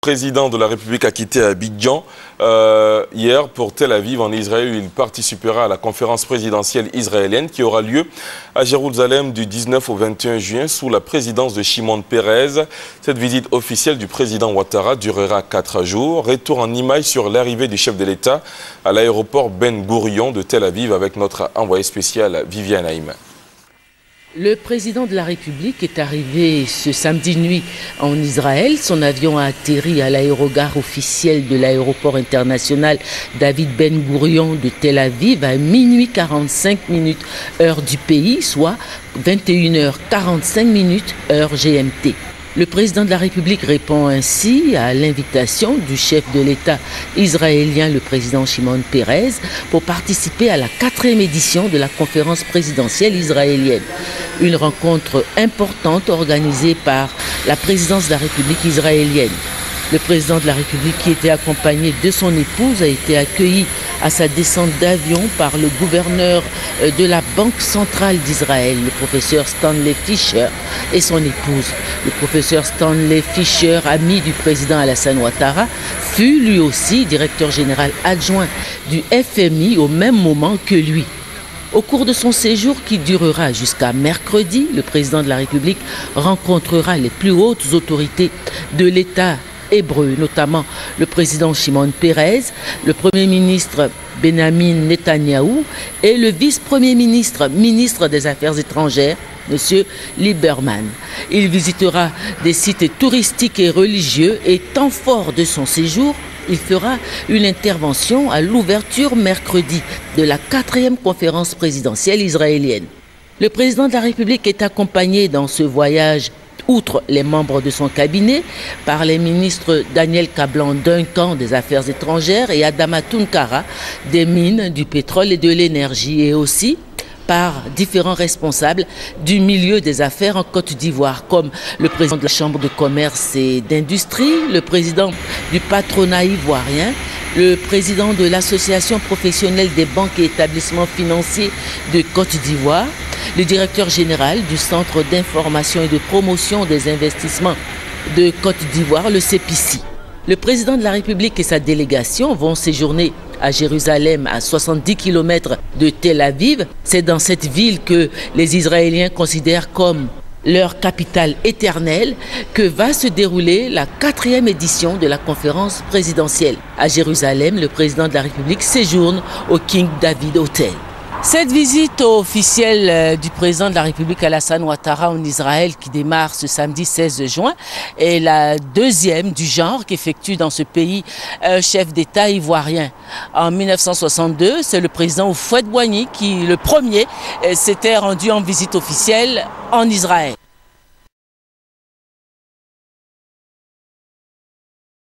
Le président de la République a quitté Abidjan hier pour Tel Aviv en Israël où il participera à la conférence présidentielle israélienne qui aura lieu à Jérusalem du 19 au 21 juin sous la présidence de Shimon Peres. Cette visite officielle du président Ouattara durera 4 jours. Retour en images sur l'arrivée du chef de l'État à l'aéroport Ben Gourion de Tel Aviv avec notre envoyé spécial Viviane Haïm. Le président de la République est arrivé ce samedi nuit en Israël. Son avion a atterri à l'aérogare officiel de l'aéroport international David Ben Gourion de Tel Aviv à minuit 45 minutes heure du pays, soit 21h45 heure GMT. Le président de la République répond ainsi à l'invitation du chef de l'État israélien, le président Shimon Peres, pour participer à la 4e édition de la conférence présidentielle israélienne. Une rencontre importante organisée par la présidence de la République israélienne. Le président de la République, qui était accompagné de son épouse, a été accueilli à sa descente d'avion par le gouverneur de la Banque centrale d'Israël, le professeur Stanley Fischer, et son épouse. Le professeur Stanley Fischer, ami du président Alassane Ouattara, fut lui aussi directeur général adjoint du FMI au même moment que lui. Au cours de son séjour qui durera jusqu'à mercredi, le président de la République rencontrera les plus hautes autorités de l'État hébreu, notamment le président Shimon Peres, le premier ministre Benjamin Netanyahou et le vice-premier ministre, ministre des Affaires étrangères, M. Lieberman. Il visitera des sites touristiques et religieux et, temps fort de son séjour, il fera une intervention à l'ouverture mercredi de la 4e conférence présidentielle israélienne. Le président de la République est accompagné dans ce voyage, outre les membres de son cabinet, par les ministres Daniel Kablan-Duncan des Affaires étrangères et Adama Tounkara des mines, du pétrole et de l'énergie, et aussi par différents responsables du milieu des affaires en Côte d'Ivoire, comme le président de la Chambre de commerce et d'industrie, le président du patronat ivoirien, le président de l'Association professionnelle des banques et établissements financiers de Côte d'Ivoire, le directeur général du Centre d'information et de promotion des investissements de Côte d'Ivoire, le CEPICI. Le président de la République et sa délégation vont séjourner à Jérusalem, à 70 km de Tel Aviv. C'est dans cette ville que les Israéliens considèrent comme leur capitale éternelle que va se dérouler la 4e édition de la conférence présidentielle. À Jérusalem, le président de la République séjourne au King David Hotel. Cette visite officielle du président de la République Alassane Ouattara en Israël qui démarre ce samedi 16 juin est la 2e du genre qu'effectue dans ce pays un chef d'État ivoirien. En 1962, c'est le président Houphouët-Boigny qui, le premier, s'était rendu en visite officielle en Israël.